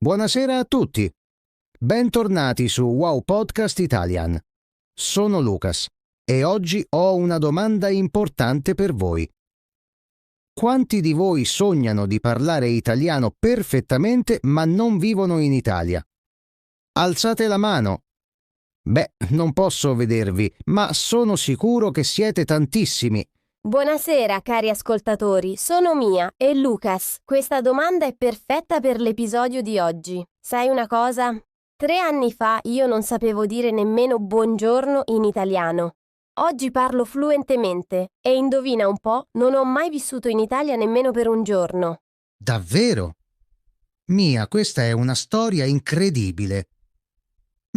Buonasera a tutti. Bentornati su Wow Podcast Italian. Sono Lucas e oggi ho una domanda importante per voi. Quanti di voi sognano di parlare italiano perfettamente ma non vivono in Italia? Alzate la mano. Beh, non posso vedervi, ma sono sicuro che siete tantissimi. Buonasera cari ascoltatori, sono Mia e Lucas. Questa domanda è perfetta per l'episodio di oggi. Sai una cosa? 3 anni fa io non sapevo dire nemmeno buongiorno in italiano. Oggi parlo fluentemente e indovina un po', non ho mai vissuto in Italia nemmeno per un giorno. Davvero? Mia, questa è una storia incredibile.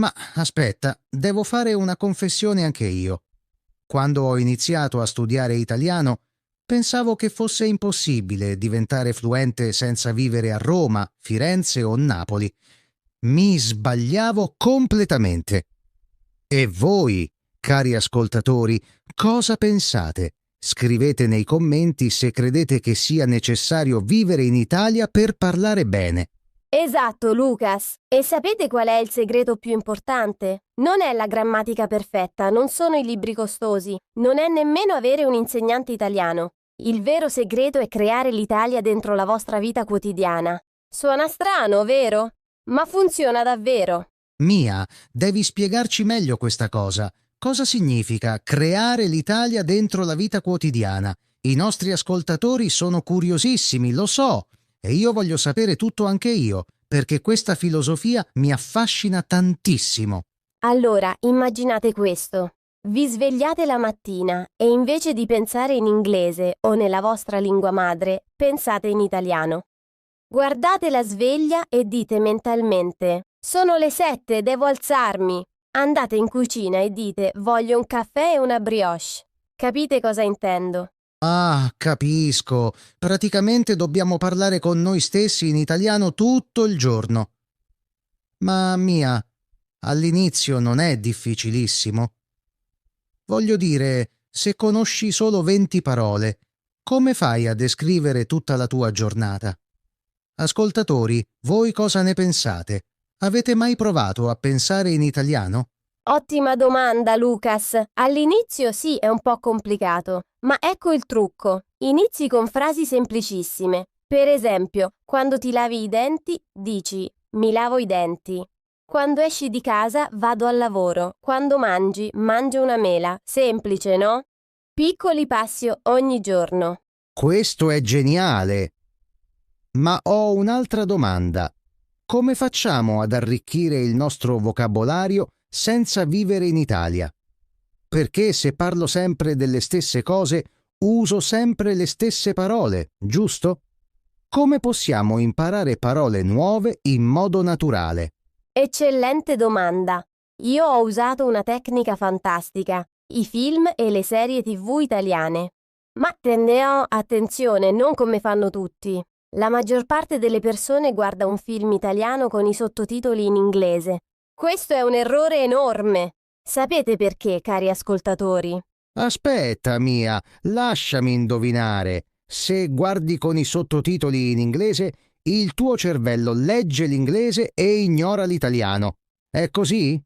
Ma aspetta, devo fare una confessione anche io. Quando ho iniziato a studiare italiano, pensavo che fosse impossibile diventare fluente senza vivere a Roma, Firenze o Napoli. Mi sbagliavo completamente. E voi, cari ascoltatori, cosa pensate? Scrivete nei commenti se credete che sia necessario vivere in Italia per parlare bene. Esatto, Lucas. E sapete qual è il segreto più importante? Non è la grammatica perfetta, non sono i libri costosi, non è nemmeno avere un insegnante italiano. Il vero segreto è creare l'Italia dentro la vostra vita quotidiana. Suona strano, vero? Ma funziona davvero. Mia, devi spiegarci meglio questa cosa. Cosa significa creare l'Italia dentro la vita quotidiana? I nostri ascoltatori sono curiosissimi, lo so, e io voglio sapere tutto anche io, perché questa filosofia mi affascina tantissimo. Allora, immaginate questo. Vi svegliate la mattina e invece di pensare in inglese o nella vostra lingua madre, pensate in italiano. Guardate la sveglia e dite mentalmente: sono le 7, devo alzarmi. Andate in cucina e dite: voglio un caffè e una brioche. Capite cosa intendo? Ah, capisco. Praticamente dobbiamo parlare con noi stessi in italiano tutto il giorno. Ma Mia, all'inizio non è difficilissimo. Voglio dire, se conosci solo 20 parole, come fai a descrivere tutta la tua giornata? Ascoltatori, voi cosa ne pensate? Avete mai provato a pensare in italiano? Ottima domanda, Lucas. All'inizio sì, è un po' complicato, ma ecco il trucco. Inizi con frasi semplicissime. Per esempio, quando ti lavi i denti, dici: mi lavo i denti. Quando esci di casa, vado al lavoro. Quando mangi, mangio una mela. Semplice, no? Piccoli passi ogni giorno. Questo è geniale! Ma ho un'altra domanda. Come facciamo ad arricchire il nostro vocabolario senza vivere in Italia? Perché se parlo sempre delle stesse cose, uso sempre le stesse parole, giusto? Come possiamo imparare parole nuove in modo naturale? Eccellente domanda. Io ho usato una tecnica fantastica, i film e le serie TV italiane. Ma attenzione, non come fanno tutti. La maggior parte delle persone guarda un film italiano con i sottotitoli in inglese. Questo è un errore enorme. Sapete perché, cari ascoltatori? Aspetta, Mia, lasciami indovinare. Se guardi con i sottotitoli in inglese, il tuo cervello legge l'inglese e ignora l'italiano. È così?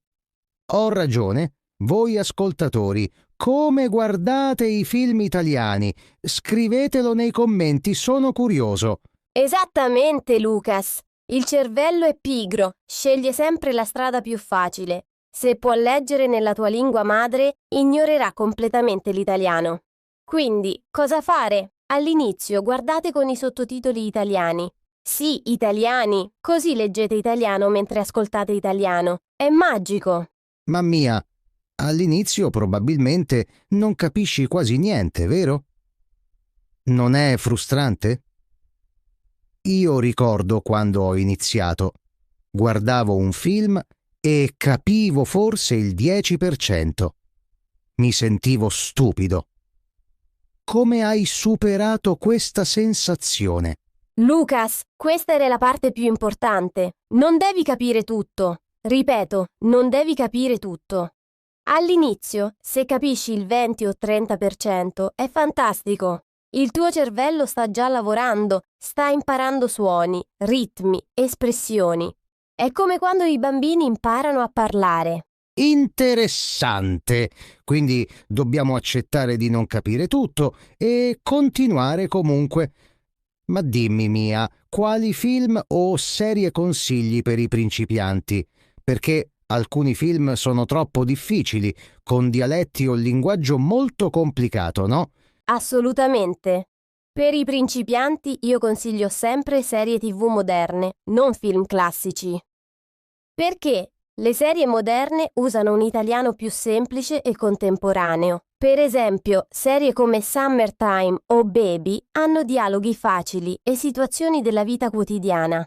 Ho ragione? Voi ascoltatori, come guardate i film italiani? Scrivetelo nei commenti, sono curioso. Esattamente, Lucas. Il cervello è pigro, sceglie sempre la strada più facile. Se può leggere nella tua lingua madre, ignorerà completamente l'italiano. Quindi, cosa fare? All'inizio guardate con i sottotitoli italiani. Sì, italiani, così leggete italiano mentre ascoltate italiano. È magico. Ma Mia, all'inizio probabilmente non capisci quasi niente, vero? Non è frustrante? Io ricordo quando ho iniziato. Guardavo un film e capivo forse il 10%. Mi sentivo stupido. Come hai superato questa sensazione? Lucas, questa era la parte più importante. Non devi capire tutto. Ripeto, non devi capire tutto. All'inizio, se capisci il 20 o 30%, è fantastico. Il tuo cervello sta già lavorando, sta imparando suoni, ritmi, espressioni. È come quando i bambini imparano a parlare. Interessante. Quindi dobbiamo accettare di non capire tutto e continuare comunque. Ma dimmi, Mia, quali film o serie consigli per i principianti? Perché alcuni film sono troppo difficili, con dialetti o linguaggio molto complicato, no? Assolutamente. Per i principianti io consiglio sempre serie TV moderne, non film classici. Perché? Le serie moderne usano un italiano più semplice e contemporaneo. Per esempio, serie come Summertime o Baby hanno dialoghi facili e situazioni della vita quotidiana.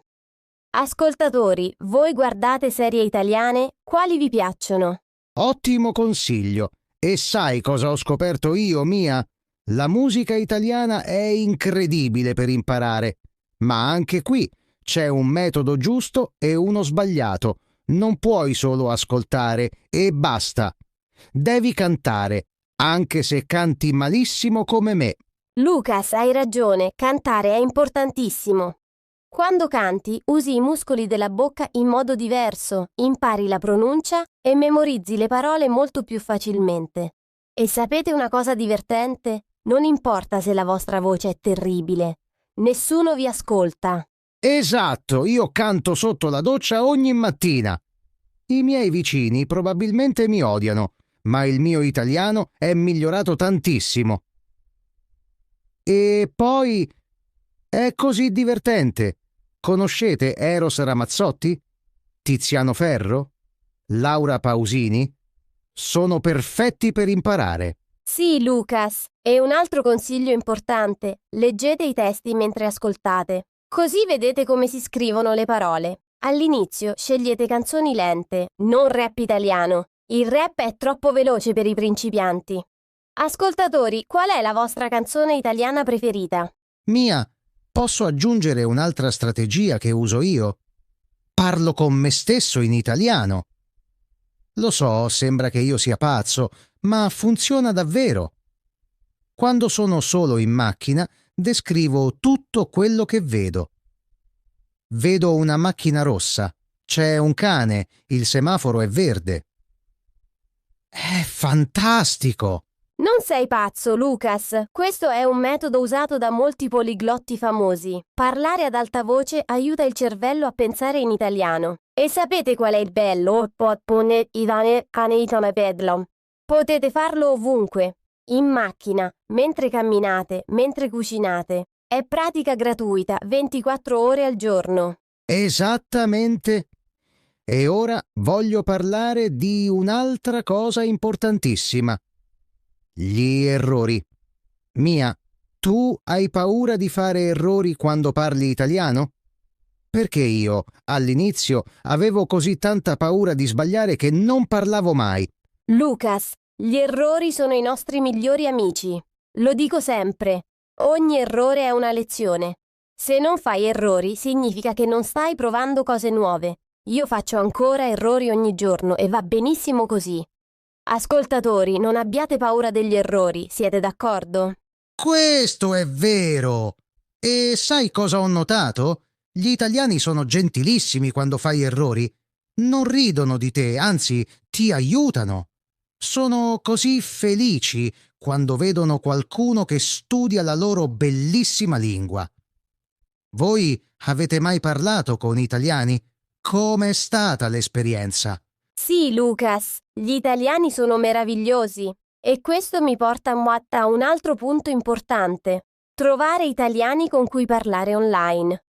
Ascoltatori, voi guardate serie italiane? Quali vi piacciono? Ottimo consiglio. E sai cosa ho scoperto io, Mia? La musica italiana è incredibile per imparare, ma anche qui c'è un metodo giusto e uno sbagliato. Non puoi solo ascoltare e basta. Devi cantare, anche se canti malissimo come me. Lucas, hai ragione, cantare è importantissimo. Quando canti, usi i muscoli della bocca in modo diverso, impari la pronuncia e memorizzi le parole molto più facilmente. E sapete una cosa divertente? Non importa se la vostra voce è terribile. Nessuno vi ascolta. Esatto, io canto sotto la doccia ogni mattina. I miei vicini probabilmente mi odiano, ma il mio italiano è migliorato tantissimo. E poi è così divertente. Conoscete Eros Ramazzotti? Tiziano Ferro? Laura Pausini? Sono perfetti per imparare. Sì, Lucas. E un altro consiglio importante: leggete i testi mentre ascoltate. Così vedete come si scrivono le parole. All'inizio scegliete canzoni lente, non rap italiano. Il rap è troppo veloce per i principianti. Ascoltatori, qual è la vostra canzone italiana preferita? Mia, posso aggiungere un'altra strategia che uso io? Parlo con me stesso in italiano. Lo so, sembra che io sia pazzo, ma funziona davvero. Quando sono solo in macchina, descrivo tutto quello che vedo. Vedo una macchina rossa, c'è un cane, il semaforo è verde. È fantastico! Non sei pazzo, Lucas. Questo è un metodo usato da molti poliglotti famosi. Parlare ad alta voce aiuta il cervello a pensare in italiano. E sapete qual è il bello? Potete farlo ovunque. In macchina, mentre camminate, mentre cucinate. È pratica gratuita, 24 ore al giorno. Esattamente. E ora voglio parlare di un'altra cosa importantissima. Gli errori. Mia, tu hai paura di fare errori quando parli italiano? Perché io, all'inizio, avevo così tanta paura di sbagliare che non parlavo mai. Lucas, gli errori sono i nostri migliori amici. Lo dico sempre. Ogni errore è una lezione. Se non fai errori, significa che non stai provando cose nuove. Io faccio ancora errori ogni giorno e va benissimo così. Ascoltatori, non abbiate paura degli errori, siete d'accordo? Questo è vero! E sai cosa ho notato? Gli italiani sono gentilissimi quando fai errori. Non ridono di te, anzi, ti aiutano. Sono così felici quando vedono qualcuno che studia la loro bellissima lingua. Voi avete mai parlato con italiani? Com'è stata l'esperienza? Sì, Lucas, gli italiani sono meravigliosi. E questo mi porta a un altro punto importante. Trovare italiani con cui parlare online.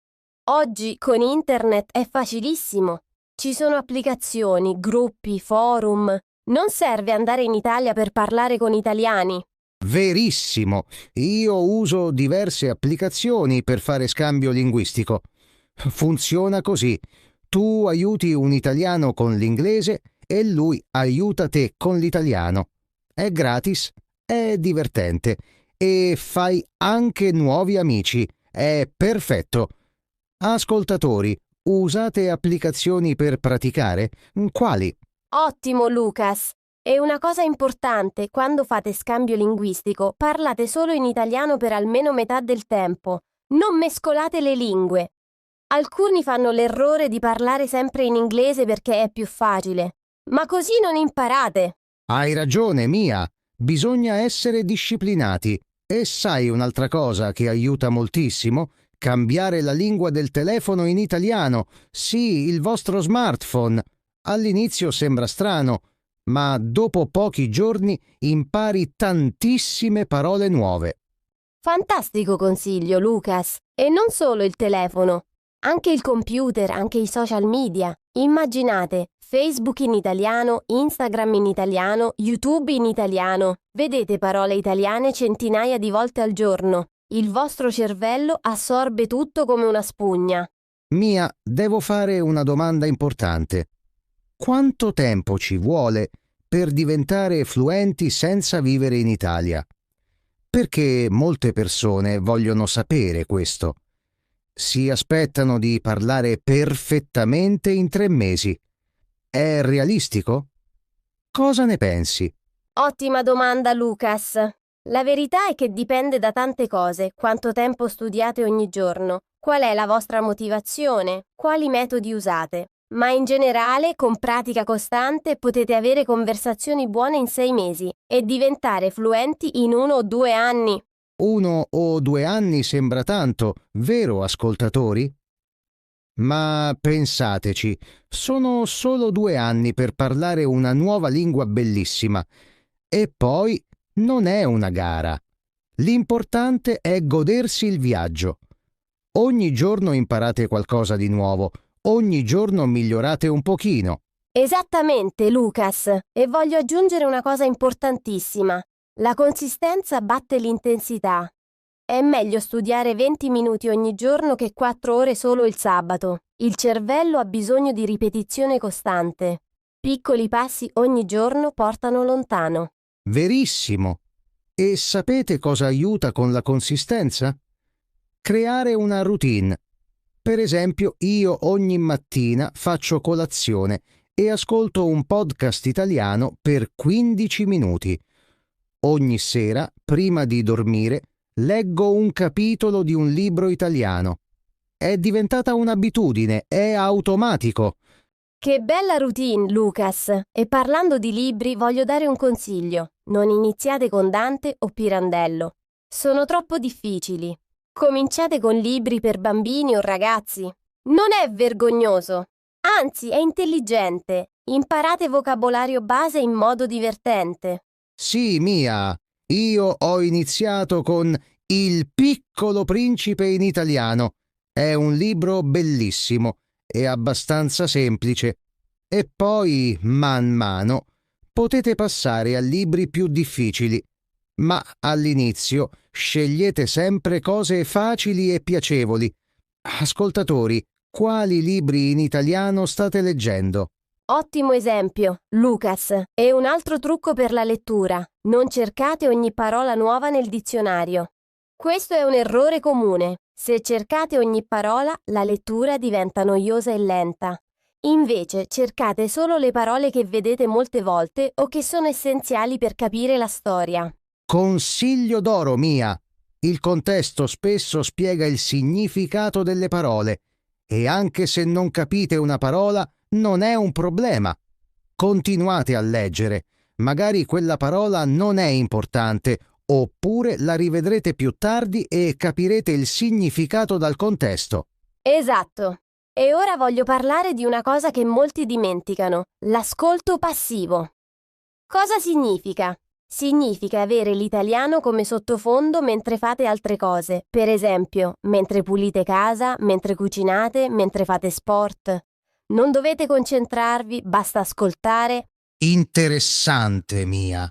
Oggi con internet è facilissimo. Ci sono applicazioni, gruppi, forum. Non serve andare in Italia per parlare con italiani. Verissimo! Io uso diverse applicazioni per fare scambio linguistico. Funziona così. Tu aiuti un italiano con l'inglese e lui aiuta te con l'italiano. È gratis, è divertente e fai anche nuovi amici. È perfetto. Ascoltatori, usate applicazioni per praticare? Quali? Ottimo, Lucas. E una cosa importante, quando fate scambio linguistico, parlate solo in italiano per almeno metà del tempo. Non mescolate le lingue. Alcuni fanno l'errore di parlare sempre in inglese perché è più facile. Ma così non imparate. Hai ragione, Mia. Bisogna essere disciplinati. E sai un'altra cosa che aiuta moltissimo? Cambiare la lingua del telefono in italiano. Sì, il vostro smartphone. All'inizio sembra strano, ma dopo pochi giorni impari tantissime parole nuove. Fantastico consiglio, Lucas. E non solo il telefono, anche il computer, anche i social media. Immaginate Facebook in italiano, Instagram in italiano, YouTube in italiano. Vedete parole italiane centinaia di volte al giorno. Il vostro cervello assorbe tutto come una spugna. Mia, devo fare una domanda importante. Quanto tempo ci vuole per diventare fluenti senza vivere in Italia? Perché molte persone vogliono sapere questo. Si aspettano di parlare perfettamente in 3 mesi. È realistico? Cosa ne pensi? Ottima domanda, Lucas. La verità è che dipende da tante cose, quanto tempo studiate ogni giorno, qual è la vostra motivazione, quali metodi usate. Ma in generale, con pratica costante, potete avere conversazioni buone in 6 mesi e diventare fluenti in 1 o 2 anni. 1 o 2 anni sembra tanto, vero, ascoltatori? Ma pensateci, sono solo 2 anni per parlare una nuova lingua bellissima. E poi non è una gara. L'importante è godersi il viaggio. Ogni giorno imparate qualcosa di nuovo, ogni giorno migliorate un pochino. Esattamente, Lucas. E voglio aggiungere una cosa importantissima. La consistenza batte l'intensità. È meglio studiare 20 minuti ogni giorno che 4 ore solo il sabato. Il cervello ha bisogno di ripetizione costante. Piccoli passi ogni giorno portano lontano. Verissimo. E sapete cosa aiuta con la consistenza? Creare una routine. Per esempio, io ogni mattina faccio colazione e ascolto un podcast italiano per 15 minuti. Ogni sera, prima di dormire, leggo un capitolo di un libro italiano. È diventata un'abitudine, è automatico. Che bella routine, Lucas! E parlando di libri, voglio dare un consiglio. Non iniziate con Dante o Pirandello. Sono troppo difficili. Cominciate con libri per bambini o ragazzi. Non è vergognoso. Anzi, è intelligente. Imparate vocabolario base in modo divertente. Sì, Mia, io ho iniziato con Il piccolo principe in italiano. È un libro bellissimo e abbastanza semplice. E poi, man mano, potete passare a libri più difficili. Ma all'inizio scegliete sempre cose facili e piacevoli. Ascoltatori, quali libri in italiano state leggendo? Ottimo esempio, Lucas. E un altro trucco per la lettura. Non cercate ogni parola nuova nel dizionario. Questo è un errore comune. Se cercate ogni parola, la lettura diventa noiosa e lenta. Invece, cercate solo le parole che vedete molte volte o che sono essenziali per capire la storia. Consiglio d'oro, Mia. Il contesto spesso spiega il significato delle parole e anche se non capite una parola non è un problema. Continuate a leggere. Magari quella parola non è importante, oppure la rivedrete più tardi e capirete il significato dal contesto. Esatto. E ora voglio parlare di una cosa che molti dimenticano, l'ascolto passivo. Cosa significa? Significa avere l'italiano come sottofondo mentre fate altre cose, per esempio, mentre pulite casa, mentre cucinate, mentre fate sport. Non dovete concentrarvi, basta ascoltare. Interessante, Mia.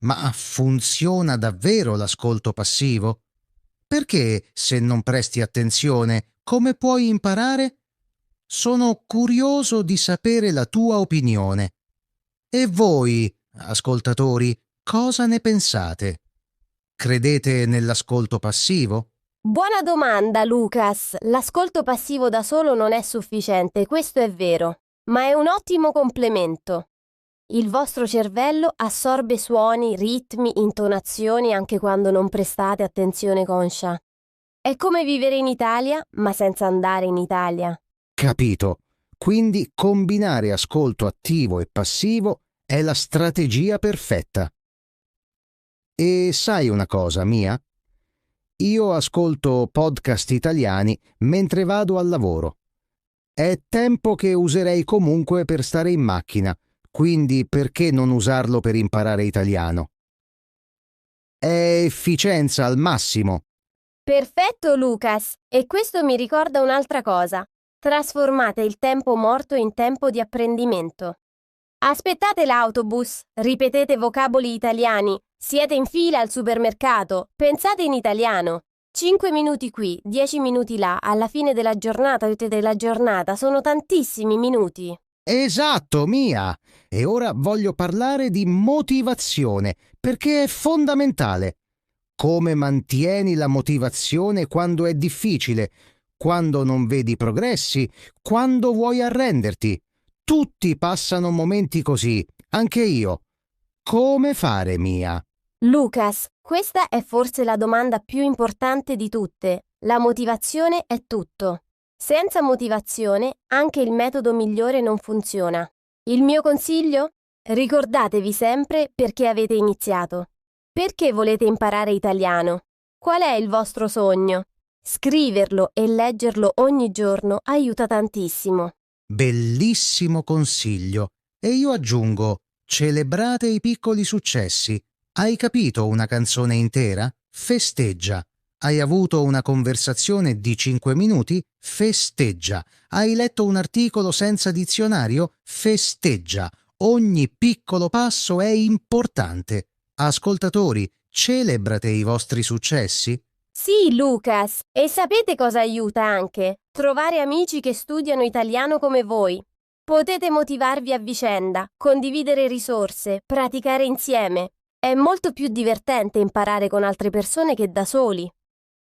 Ma funziona davvero l'ascolto passivo? Perché, se non presti attenzione, come puoi imparare? Sono curioso di sapere la tua opinione. E voi, ascoltatori, cosa ne pensate? Credete nell'ascolto passivo? Buona domanda, Lucas. L'ascolto passivo da solo non è sufficiente, questo è vero, ma è un ottimo complemento. Il vostro cervello assorbe suoni, ritmi, intonazioni anche quando non prestate attenzione conscia. È come vivere in Italia, ma senza andare in Italia. Capito. Quindi combinare ascolto attivo e passivo è la strategia perfetta. E sai una cosa, Mia? Io ascolto podcast italiani mentre vado al lavoro. È tempo che userei comunque per stare in macchina, quindi perché non usarlo per imparare italiano? È efficienza al massimo. Perfetto, Lucas! E questo mi ricorda un'altra cosa. Trasformate il tempo morto in tempo di apprendimento. Aspettate l'autobus, ripetete vocaboli italiani, siete in fila al supermercato, pensate in italiano. 5 minuti qui, 10 minuti là, alla fine della giornata, sono tantissimi minuti. Esatto, Mia! E ora voglio parlare di motivazione, perché è fondamentale. Come mantieni la motivazione quando è difficile, quando non vedi progressi, quando vuoi arrenderti? Tutti passano momenti così, anche io. Come fare, Mia? Lucas, questa è forse la domanda più importante di tutte. La motivazione è tutto. Senza motivazione, anche il metodo migliore non funziona. Il mio consiglio? Ricordatevi sempre perché avete iniziato. Perché volete imparare italiano? Qual è il vostro sogno? Scriverlo e leggerlo ogni giorno aiuta tantissimo. Bellissimo consiglio. E io aggiungo, celebrate i piccoli successi. Hai capito una canzone intera? Festeggia. Hai avuto una conversazione di 5 minuti? Festeggia. Hai letto un articolo senza dizionario? Festeggia. Ogni piccolo passo è importante. Ascoltatori, celebrate i vostri successi? Sì, Lucas, e sapete cosa aiuta anche? Trovare amici che studiano italiano come voi. Potete motivarvi a vicenda, condividere risorse, praticare insieme. È molto più divertente imparare con altre persone che da soli.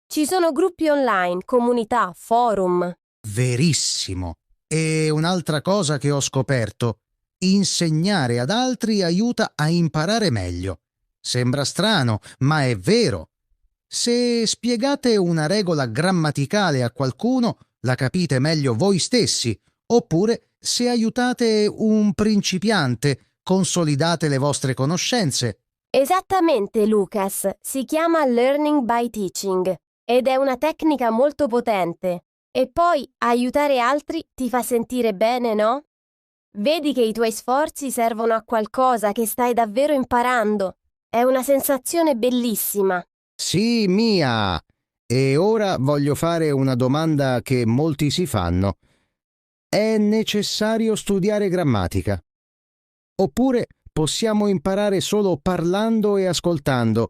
Ci sono gruppi online, comunità, forum. Verissimo. E un'altra cosa che ho scoperto, insegnare ad altri aiuta a imparare meglio. Sembra strano, ma è vero. Se spiegate una regola grammaticale a qualcuno, la capite meglio voi stessi, oppure se aiutate un principiante, consolidate le vostre conoscenze. Esattamente, Lucas. Si chiama Learning by Teaching ed è una tecnica molto potente. E poi aiutare altri ti fa sentire bene, no? Vedi che i tuoi sforzi servono a qualcosa che stai davvero imparando. È una sensazione bellissima. Sì, Mia! E ora voglio fare una domanda che molti si fanno. È necessario studiare grammatica? Oppure possiamo imparare solo parlando e ascoltando,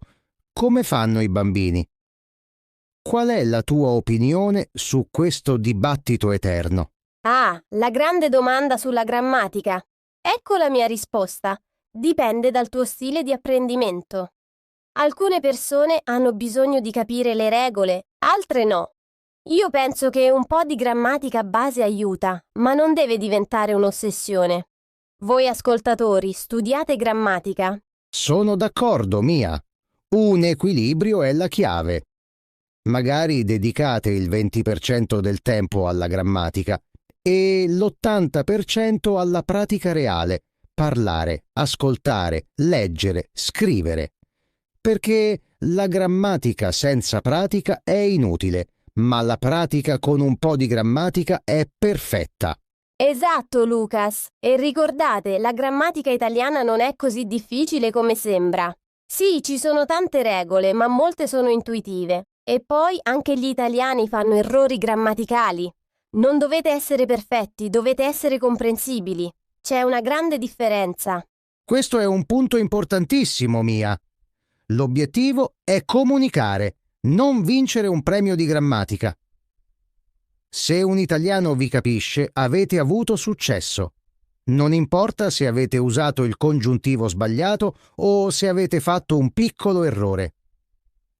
come fanno i bambini? Qual è la tua opinione su questo dibattito eterno? Ah, la grande domanda sulla grammatica. Ecco la mia risposta. Dipende dal tuo stile di apprendimento. Alcune persone hanno bisogno di capire le regole, altre no. Io penso che un po' di grammatica base aiuta, ma non deve diventare un'ossessione. Voi ascoltatori, studiate grammatica. Sono d'accordo, Mia. Un equilibrio è la chiave. Magari dedicate il 20% del tempo alla grammatica e l'80% alla pratica reale, parlare, ascoltare, leggere, scrivere. Perché la grammatica senza pratica è inutile, ma la pratica con un po' di grammatica è perfetta. Esatto, Lucas. E ricordate, la grammatica italiana non è così difficile come sembra. Sì, ci sono tante regole, ma molte sono intuitive. E poi anche gli italiani fanno errori grammaticali. Non dovete essere perfetti, dovete essere comprensibili. C'è una grande differenza. Questo è un punto importantissimo, Mia. L'obiettivo è comunicare, non vincere un premio di grammatica. Se un italiano vi capisce, avete avuto successo. Non importa se avete usato il congiuntivo sbagliato o se avete fatto un piccolo errore.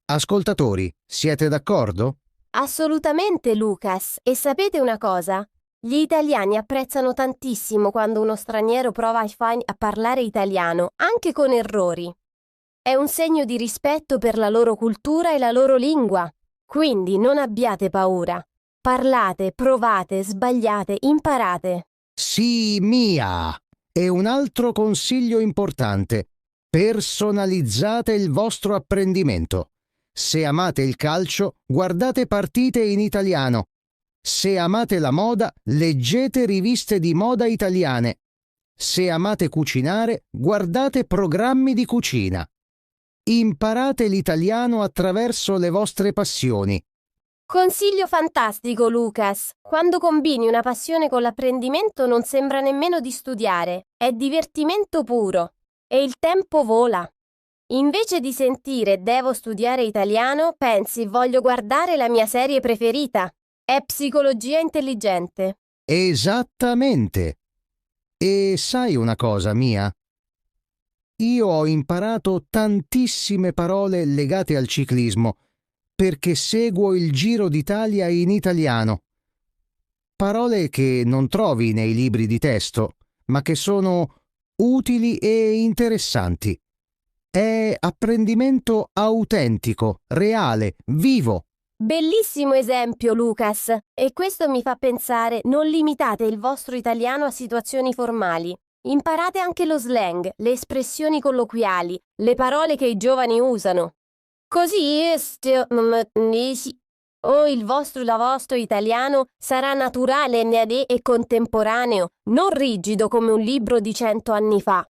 Ascoltatori, siete d'accordo? Assolutamente, Lucas. E sapete una cosa? Gli italiani apprezzano tantissimo quando uno straniero prova a parlare italiano, anche con errori. È un segno di rispetto per la loro cultura e la loro lingua. Quindi non abbiate paura. Parlate, provate, sbagliate, imparate. Sì, Mia! E un altro consiglio importante. Personalizzate il vostro apprendimento. Se amate il calcio, guardate partite in italiano. Se amate la moda, leggete riviste di moda italiane. Se amate cucinare, guardate programmi di cucina. Imparate l'italiano attraverso le vostre passioni. Consiglio fantastico, Lucas. Quando combini una passione con l'apprendimento non sembra nemmeno di studiare, è divertimento puro. E il tempo vola. Invece di sentire devo studiare italiano, pensi voglio guardare la mia serie preferita. È psicologia intelligente. Esattamente. E sai una cosa, Mia? Io ho imparato tantissime parole legate al ciclismo perché seguo il Giro d'Italia in italiano. Parole che non trovi nei libri di testo, ma che sono utili e interessanti. È apprendimento autentico, reale, vivo. Bellissimo esempio, Lucas. E questo mi fa pensare, non limitate il vostro italiano a situazioni formali. Imparate anche lo slang, le espressioni colloquiali, le parole che i giovani usano. Così la vostro italiano sarà naturale e contemporaneo, non rigido come un libro di 100 anni fa.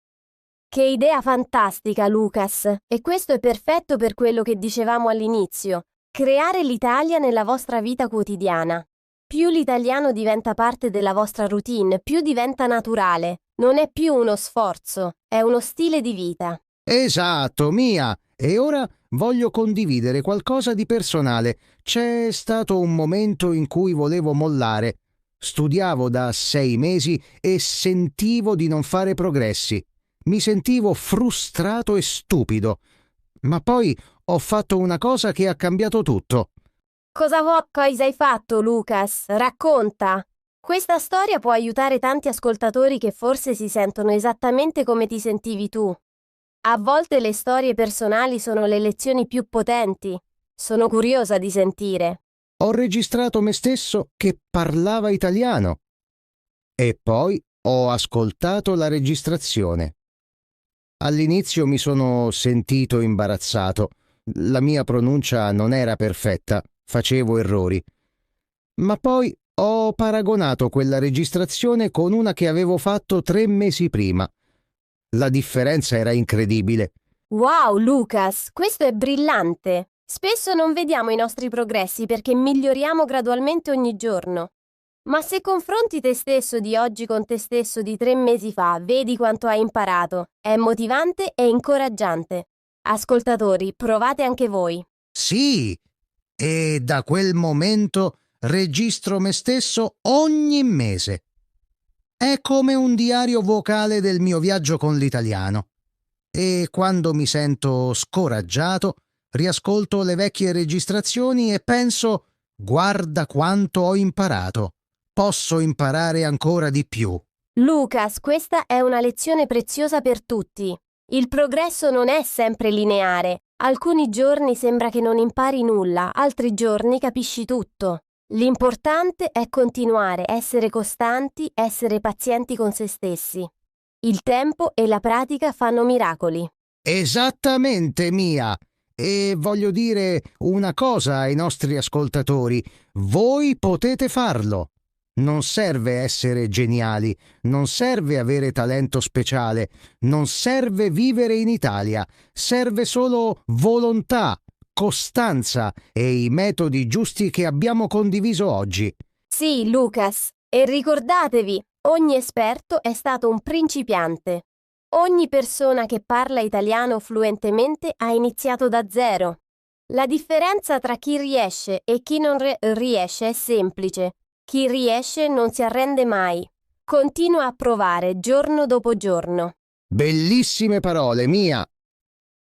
Che idea fantastica, Lucas! E questo è perfetto per quello che dicevamo all'inizio. Creare l'Italia nella vostra vita quotidiana. Più l'italiano diventa parte della vostra routine, più diventa naturale. Non è più uno sforzo, è uno stile di vita. Esatto, Mia! E ora voglio condividere qualcosa di personale. C'è stato un momento in cui volevo mollare. Studiavo da 6 mesi e sentivo di non fare progressi. Mi sentivo frustrato e stupido. Ma poi ho fatto una cosa che ha cambiato tutto. Cosa hai fatto, Lucas? Racconta! Questa storia può aiutare tanti ascoltatori che forse si sentono esattamente come ti sentivi tu. A volte le storie personali sono le lezioni più potenti. Sono curiosa di sentire. Ho registrato me stesso che parlava italiano. E poi ho ascoltato la registrazione. All'inizio mi sono sentito imbarazzato. La mia pronuncia non era perfetta, facevo errori. Ma poi ho paragonato quella registrazione con una che avevo fatto 3 mesi prima. La differenza era incredibile. Wow, Lucas, questo è brillante! Spesso non vediamo i nostri progressi perché miglioriamo gradualmente ogni giorno. Ma se confronti te stesso di oggi con te stesso di 3 mesi fa, vedi quanto hai imparato. È motivante e incoraggiante. Ascoltatori, provate anche voi. Sì, e da quel momento registro me stesso ogni mese. È come un diario vocale del mio viaggio con l'italiano. E quando mi sento scoraggiato, riascolto le vecchie registrazioni e penso: guarda quanto ho imparato. Posso imparare ancora di più. Lucas, questa è una lezione preziosa per tutti. Il progresso non è sempre lineare. Alcuni giorni sembra che non impari nulla, altri giorni capisci tutto. L'importante è continuare, essere costanti, essere pazienti con se stessi. Il tempo e la pratica fanno miracoli. Esattamente, Mia. E voglio dire una cosa ai nostri ascoltatori: voi potete farlo. Non serve essere geniali, non serve avere talento speciale, non serve vivere in Italia, serve solo volontà, costanza e i metodi giusti che abbiamo condiviso oggi. Sì, Lucas, e ricordatevi, ogni esperto è stato un principiante. Ogni persona che parla italiano fluentemente ha iniziato da zero. La differenza tra chi riesce e chi non riesce è semplice. Chi riesce non si arrende mai. Continua a provare giorno dopo giorno. Bellissime parole, Mia!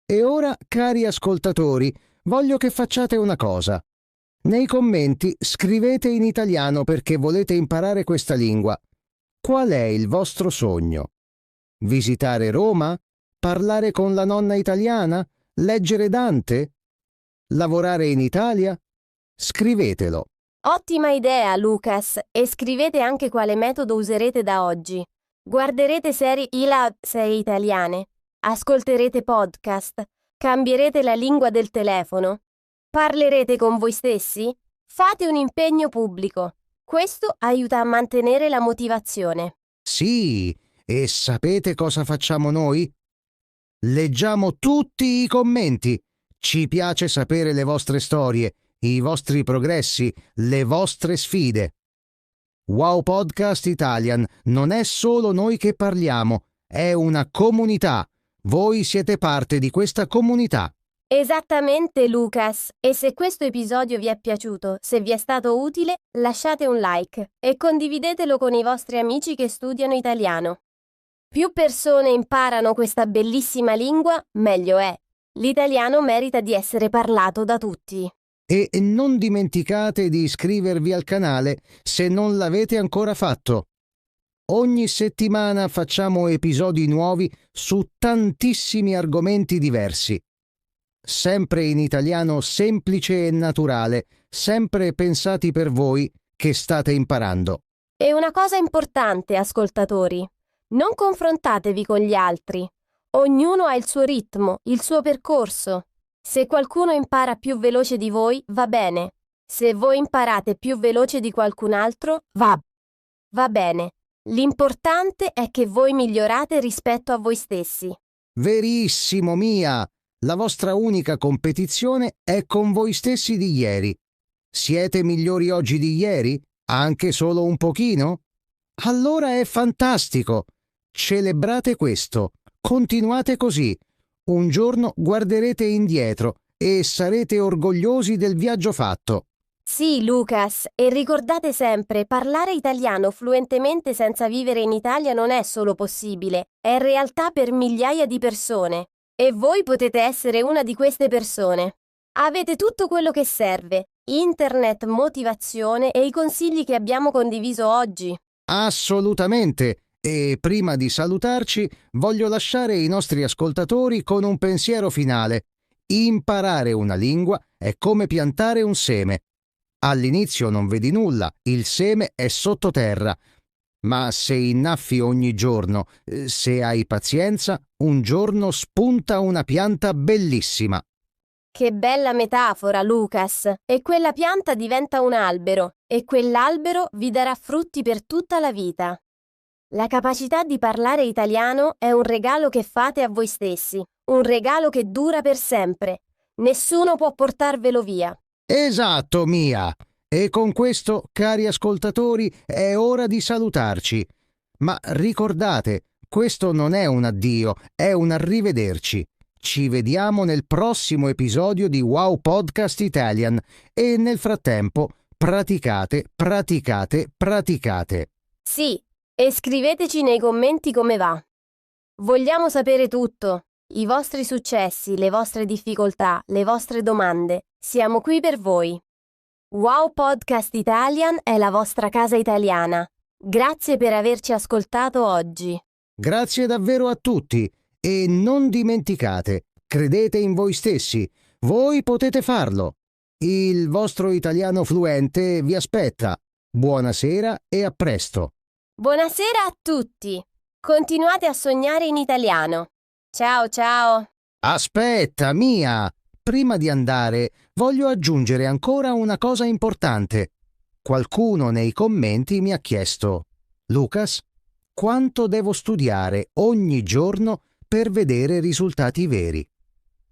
E ora, cari ascoltatori, voglio che facciate una cosa. Nei commenti scrivete in italiano perché volete imparare questa lingua. Qual è il vostro sogno? Visitare Roma? Parlare con la nonna italiana? Leggere Dante? Lavorare in Italia? Scrivetelo. Ottima idea, Lucas, e scrivete anche quale metodo userete da oggi. Guarderete serie italiane, ascolterete podcast, cambierete la lingua del telefono, parlerete con voi stessi? Fate un impegno pubblico. Questo aiuta a mantenere la motivazione. Sì, e sapete cosa facciamo noi? Leggiamo tutti i commenti. Ci piace sapere le vostre storie, i vostri progressi, le vostre sfide. Wow Podcast Italian non è solo noi che parliamo, è una comunità. Voi siete parte di questa comunità. Esattamente, Lucas. E se questo episodio vi è piaciuto, se vi è stato utile, lasciate un like e condividetelo con i vostri amici che studiano italiano. Più persone imparano questa bellissima lingua, meglio è. L'italiano merita di essere parlato da tutti. E non dimenticate di iscrivervi al canale se non l'avete ancora fatto. Ogni settimana facciamo episodi nuovi su tantissimi argomenti diversi. Sempre in italiano semplice e naturale, sempre pensati per voi che state imparando. E una cosa importante, ascoltatori, non confrontatevi con gli altri. Ognuno ha il suo ritmo, il suo percorso. Se qualcuno impara più veloce di voi, va bene. Se voi imparate più veloce di qualcun altro, va bene. L'importante è che voi migliorate rispetto a voi stessi. Verissimo, Mia! La vostra unica competizione è con voi stessi di ieri. Siete migliori oggi di ieri? Anche solo un pochino? Allora è fantastico! Celebrate questo. Continuate così. Un giorno guarderete indietro e sarete orgogliosi del viaggio fatto. Sì, Lucas, e ricordate sempre, parlare italiano fluentemente senza vivere in Italia non è solo possibile, è realtà per migliaia di persone. E voi potete essere una di queste persone. Avete tutto quello che serve: internet, motivazione e i consigli che abbiamo condiviso oggi. Assolutamente! E prima di salutarci, voglio lasciare i nostri ascoltatori con un pensiero finale. Imparare una lingua è come piantare un seme. All'inizio non vedi nulla, il seme è sottoterra. Ma se innaffi ogni giorno, se hai pazienza, un giorno spunta una pianta bellissima. Che bella metafora, Lucas! E quella pianta diventa un albero, e quell'albero vi darà frutti per tutta la vita. La capacità di parlare italiano è un regalo che fate a voi stessi, un regalo che dura per sempre. Nessuno può portarvelo via. Esatto, Mia! E con questo, cari ascoltatori, è ora di salutarci. Ma ricordate, questo non è un addio, è un arrivederci. Ci vediamo nel prossimo episodio di Wow Podcast Italian e nel frattempo praticate, praticate, praticate. Sì, e scriveteci nei commenti come va. Vogliamo sapere tutto, i vostri successi, le vostre difficoltà, le vostre domande. Siamo qui per voi. Wow Podcast Italian è la vostra casa italiana. Grazie per averci ascoltato oggi. Grazie davvero a tutti e non dimenticate, credete in voi stessi, voi potete farlo. Il vostro italiano fluente vi aspetta. Buonasera e a presto. Buonasera a tutti. Continuate a sognare in italiano. Ciao ciao. Aspetta, Mia! Prima di andare, voglio aggiungere ancora una cosa importante. Qualcuno nei commenti mi ha chiesto: Lucas, quanto devo studiare ogni giorno per vedere risultati veri?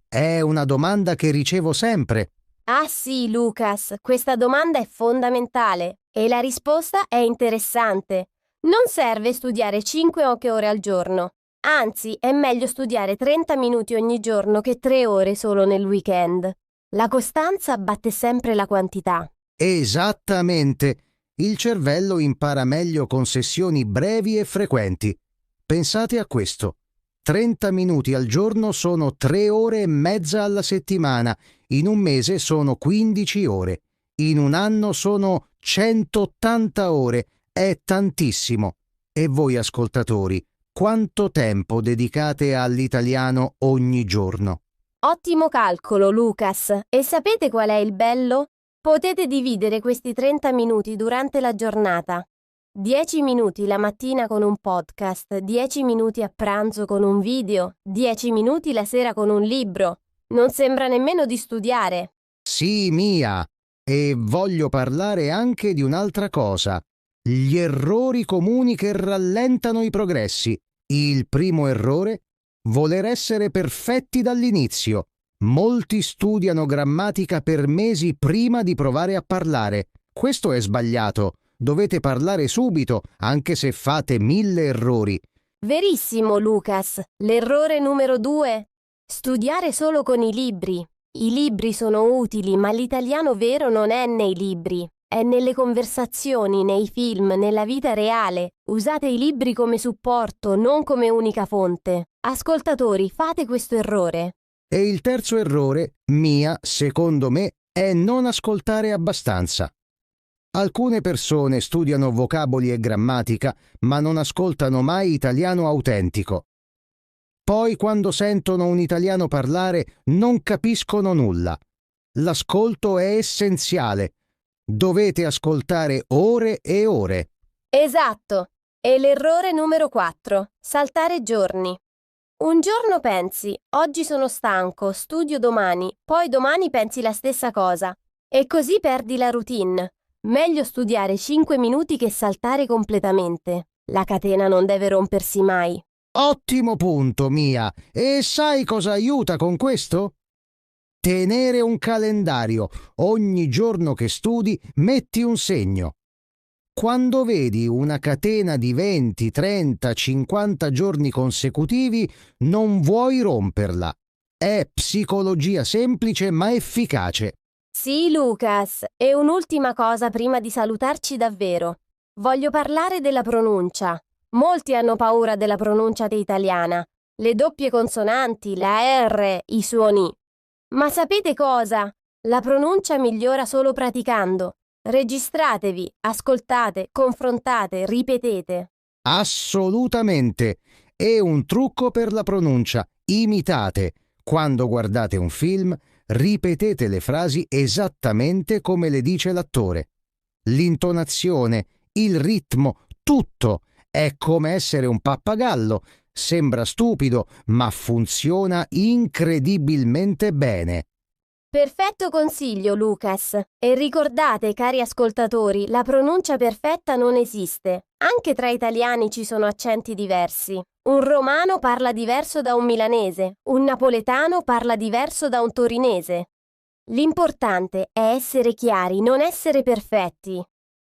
È una domanda che ricevo sempre. Ah sì, Lucas, questa domanda è fondamentale e la risposta è interessante. Non serve studiare 5 o 8 ore al giorno. Anzi, è meglio studiare 30 minuti ogni giorno che 3 ore solo nel weekend. La costanza batte sempre la quantità. Esattamente. Il cervello impara meglio con sessioni brevi e frequenti. Pensate a questo. 30 minuti al giorno sono 3 ore e mezza alla settimana. In un mese sono 15 ore. In un anno sono 180 ore, è tantissimo. E voi ascoltatori, quanto tempo dedicate all'italiano ogni giorno? Ottimo calcolo, Lucas. E sapete qual è il bello? Potete dividere questi 30 minuti durante la giornata. 10 minuti la mattina con un podcast, 10 minuti a pranzo con un video, 10 minuti la sera con un libro. Non sembra nemmeno di studiare. Sì, Mia. E voglio parlare anche di un'altra cosa. Gli errori comuni che rallentano i progressi. Il primo errore? Voler essere perfetti dall'inizio. Molti studiano grammatica per mesi prima di provare a parlare. Questo è sbagliato. Dovete parlare subito, anche se fate 1000 errori. Verissimo, Lucas. L'errore numero 2? Studiare solo con i libri. I libri sono utili, ma l'italiano vero non è nei libri. È nelle conversazioni, nei film, nella vita reale. Usate i libri come supporto, non come unica fonte. Ascoltatori, fate questo errore. E il terzo errore, Mia, secondo me, è non ascoltare abbastanza. Alcune persone studiano vocaboli e grammatica, ma non ascoltano mai italiano autentico. Poi, quando sentono un italiano parlare, non capiscono nulla. L'ascolto è essenziale. Dovete ascoltare ore e ore. Esatto. E l'errore numero 4. Saltare giorni. Un giorno pensi, oggi sono stanco, studio domani, poi domani pensi la stessa cosa. E così perdi la routine. Meglio studiare 5 minuti che saltare completamente. La catena non deve rompersi mai. Ottimo punto, Mia. E sai cosa aiuta con questo? Tenere un calendario. Ogni giorno che studi, metti un segno. Quando vedi una catena di 20, 30, 50 giorni consecutivi, non vuoi romperla. È psicologia semplice ma efficace. Sì, Lucas. E un'ultima cosa prima di salutarci davvero. Voglio parlare della pronuncia. Molti hanno paura della pronuncia italiana. Le doppie consonanti, la R, i suoni. Ma sapete cosa? La pronuncia migliora solo praticando. Registratevi, ascoltate, confrontate, ripetete. Assolutamente. E un trucco per la pronuncia. Imitate. Quando guardate un film, ripetete le frasi esattamente come le dice l'attore. L'intonazione, il ritmo, tutto. È come essere un pappagallo. Sembra stupido, ma funziona incredibilmente bene. Perfetto consiglio, Lucas. E ricordate, cari ascoltatori, la pronuncia perfetta non esiste. Anche tra italiani ci sono accenti diversi. Un romano parla diverso da un milanese, un napoletano parla diverso da un torinese. L'importante è essere chiari, non essere perfetti.